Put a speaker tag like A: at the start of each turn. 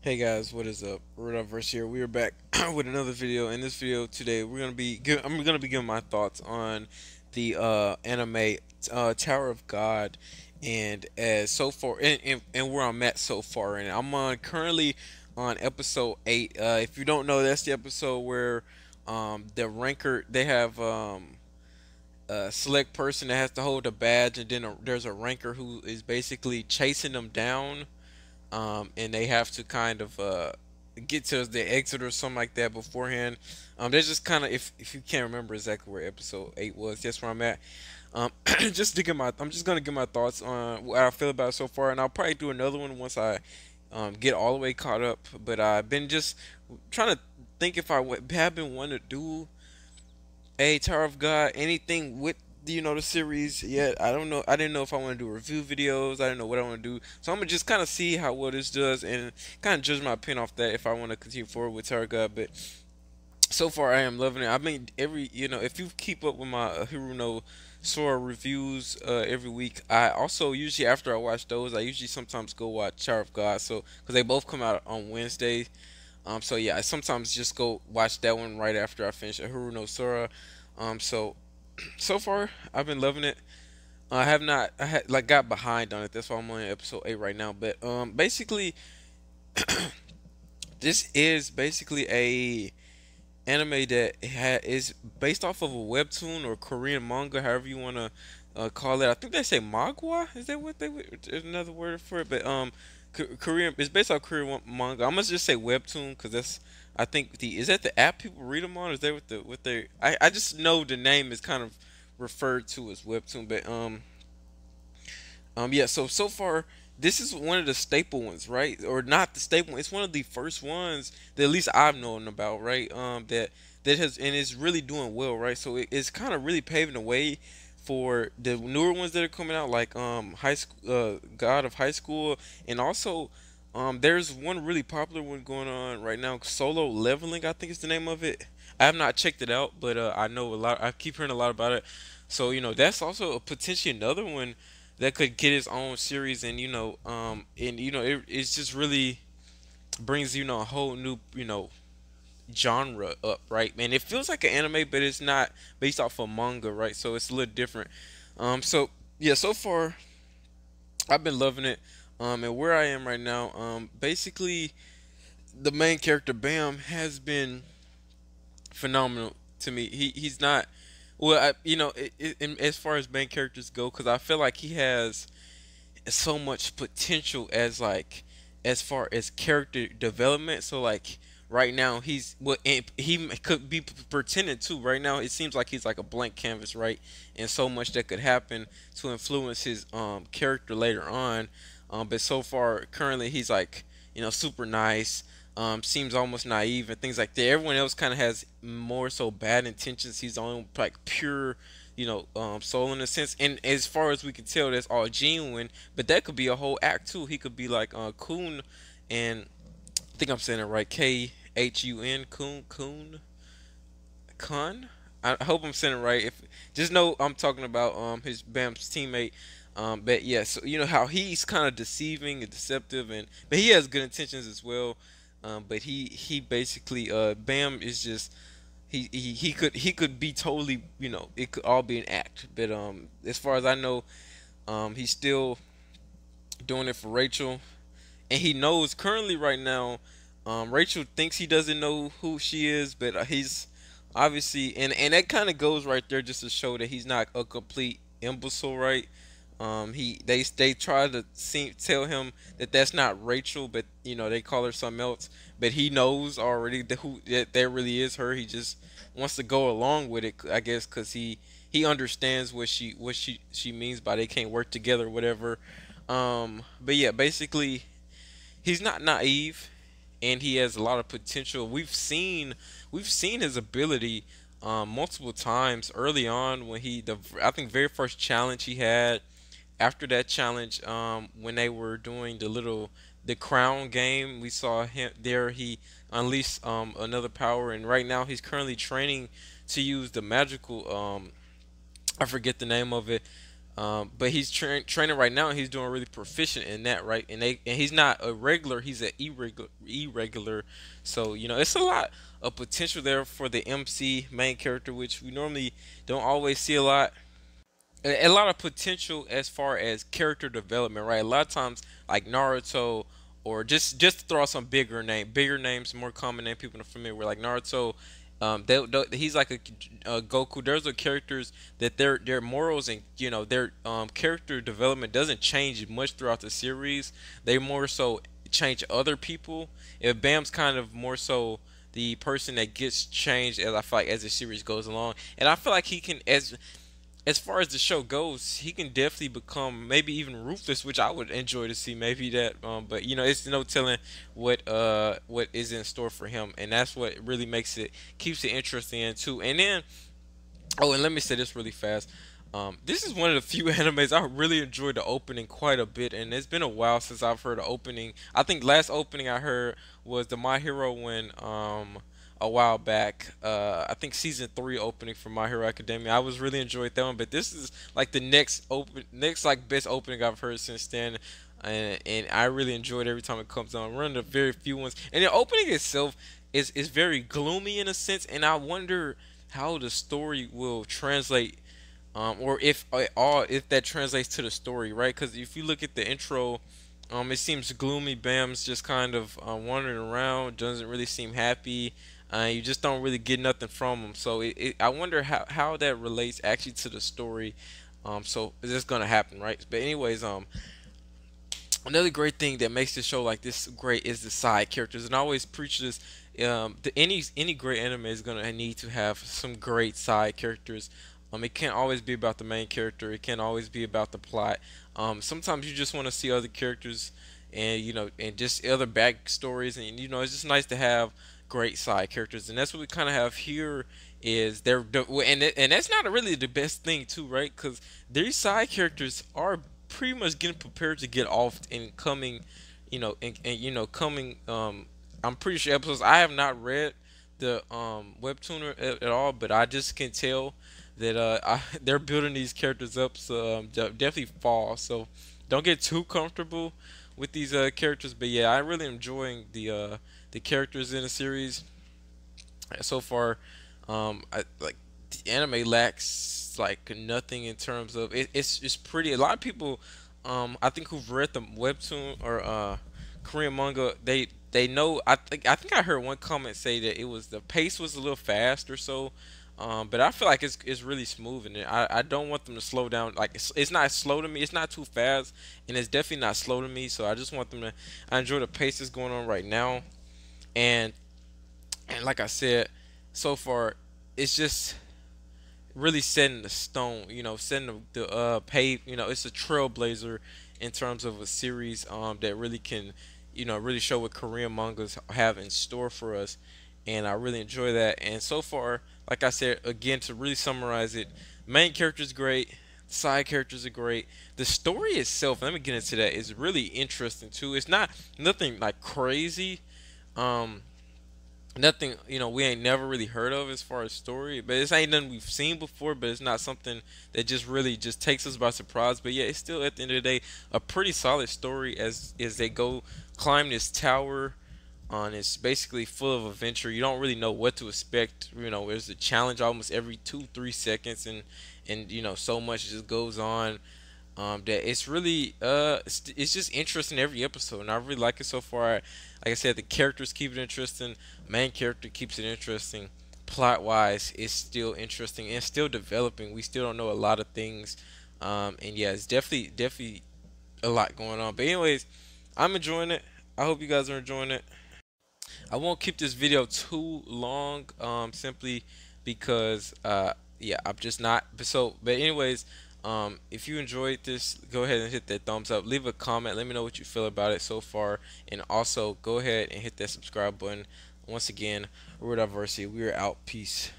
A: Hey guys, what is up? Rudolphverse here. We are back with another video. In this video today, I'm gonna be giving my thoughts on the anime Tower of God, and as so far and where I'm at so far. And I'm on currently on episode 8. If you don't know, that's the episode where the ranker they have a select person that has to hold a badge, and then there's a ranker who is basically chasing them down, and they have to kind of get to the exit or something like that beforehand. There's just kind of if you can't remember exactly where episode 8 was, that's where I'm at. I'm just gonna give my thoughts on what I feel about it so far, and I'll probably do another one once I get all the way caught up. But I've been just trying to think if have been wanting to do a Tower of God, anything with the series yet. I don't know. I didn't know if I want to do review videos. I didn't know what I want to do. So I'm gonna just kind of see how well this does and kind of judge my opinion off that if I want to continue forward with Tower of God. But so far, I am loving it. I mean, if you keep up with my Hiruno Sora reviews every week, I also usually after I watch those, I usually sometimes go watch Tower of God. So because they both come out on Wednesday. So yeah, I sometimes just go watch that one right after I finish Hiruno Sora. So far I've been loving it. I have not I had like got behind on it. That's why I'm on episode 8 right now. But basically this is basically a anime that is based off of a webtoon or Korean manga, however you want to call it. I think they say magua. Is that what there's another word for it? But Korean. It's based off Korean manga. I'm gonna just say webtoon because that's. I think the is that the app people read them on? Is that what they? I just know the name is kind of referred to as webtoon, but yeah. So far, this is one of the staple ones, right? Or not the staple one. It's one of the first ones that at least I've known about, right? That has and it's really doing well, right? So it's kind of really paving the way for the newer ones that are coming out, like High School, God of High School, and also there's one really popular one going on right now, Solo Leveling, I think is the name of it. I have not checked it out, but I know a lot. I keep hearing a lot about it. So that's also a potentially another one that could get its own series, and it's just really brings a whole new genre up, right? Man, it feels like an anime, but it's not based off of manga, right? So it's a little different. So yeah, so far I've been loving it. And where I am right now, basically the main character Bam has been phenomenal to me. He's not well, as far as main characters go, because I feel like he has so much potential as far as character development. So like right now he's and he could be pretending to. Right now it seems like he's like a blank canvas, right? And so much that could happen to influence his character later on. But so far currently he's like super nice. Seems almost naive and things like that. Everyone else kind of has more so bad intentions. He's on like pure soul in a sense. And as far as we can tell, that's all genuine. But that could be a whole act too. He could be like Kun, and I think I'm saying it right. Khun Kun. I hope I'm saying it right. If just know I'm talking about his Bam's teammate. But yeah, so you know how he's kind of deceiving and deceptive, and but he has good intentions as well. But he basically Bam is just he could be totally it could all be an act, but as far as I know, he's still doing it for Rachel, and he knows currently right now. Rachel thinks he doesn't know who she is, but he's obviously, and that kind of goes right there just to show that he's not a complete imbecile, right? They try to tell him that that's not Rachel, but they call her something else. But he knows already that really is her. He just wants to go along with it, I guess, because he understands what she means by they can't work together, or whatever. But yeah, basically, he's not naive, and he has a lot of potential. We've seen his ability multiple times early on when I think very first challenge he had. After that challenge, when they were doing the crown game, we saw him there. He unleashed another power, and right now he's currently training to use the magical. I forget the name of it, But he's training right now, and he's doing really proficient in that, right? And he's not a regular; he's an irregular. So it's a lot of potential there for the MC main character, which we normally don't always see a lot. A lot of potential as far as character development, right? A lot of times, like Naruto, or just to throw out some bigger names, more common name people are familiar with, like Naruto. He's like a Goku. There's the characters that their morals and their character development doesn't change much throughout the series. They more so change other people. If Bam's kind of more so the person that gets changed, as I feel like, as the series goes along, and I feel like he can, as far as the show goes, he can definitely become maybe even ruthless, which I would enjoy to see. Maybe that, but it's no telling what is in store for him, and that's what really keeps it interesting and too. And then, oh, and let me say this really fast. This is one of the few animes I really enjoyed the opening quite a bit, and it's been a while since I've heard the opening. I think last opening I heard was the My Hero when a while back. I think season 3 opening for My Hero Academia. I was really enjoyed that one, but this is like the next like best opening I've heard since then. And I really enjoyed every time it comes on. One of the very few ones, and the opening itself is very gloomy in a sense, and I wonder how the story will translate, or if at all, if that translates to the story, right? Because if you look at the intro, it seems gloomy. Bam's just kind of wandering around, doesn't really seem happy. You just don't really get nothing from him. So I wonder how that relates actually to the story. So is this gonna happen, right? But anyways, another great thing that makes the show like this great is the side characters, and I always preach this. Any great anime is gonna need to have some great side characters. It can't always be about the main character. It can't always be about the plot. Sometimes you just want to see other characters, and and just other backstories, and it's just nice to have great side characters, and that's what we kind of have here. Is and that's not really the best thing too, right? Because these side characters are pretty much getting prepared to get off in coming, coming. I'm pretty sure episodes. I have not read the webtoon at all, but I just can tell that they're building these characters up, so definitely fall. So don't get too comfortable with these characters, but yeah, I really enjoying the characters in the series so far. I like the anime lacks like nothing in terms of it's pretty. A lot of people, I think who've read the webtoon or Korean manga, they know. I think I heard one comment say that it was the pace was a little fast or so. But I feel like it's really smooth, and I don't want them to slow down. Like it's not slow to me. It's not too fast, and it's definitely not slow to me. So I just want them to. I enjoy the pace that's going on right now, and like I said, so far, it's just really setting the stone. Setting the pave. It's a trailblazer in terms of a series that really can, really show what Korean mangas have in store for us, and I really enjoy that. And so far, like I said again, to really summarize it, main character's great. Side characters are great. The story itself, let me get into that, is really interesting too. It's not nothing like crazy. Um, Nothing we ain't never really heard of as far as story, but it's ain't nothing we've seen before, but it's not something that just really just takes us by surprise. But yeah, it's still at the end of the day a pretty solid story as they go climb this tower on. It's basically full of adventure. You don't really know what to expect. There's a challenge almost every 2-3 seconds, and so much just goes on, that it's really it's just interesting every episode, and I really like it so far. Like I said, the characters keep it interesting. Main character keeps it interesting. Plot wise, it's still interesting and still developing. We still don't know a lot of things, and yeah, it's definitely a lot going on. But anyways, I'm enjoying it. I hope you guys are enjoying it. I won't keep this video too long, simply because yeah, I'm just not. But anyways, if you enjoyed this, go ahead and hit that thumbs up. Leave a comment. Let me know what you feel about it so far, and also go ahead and hit that subscribe button. Once again, World Diversity. We are out. Peace.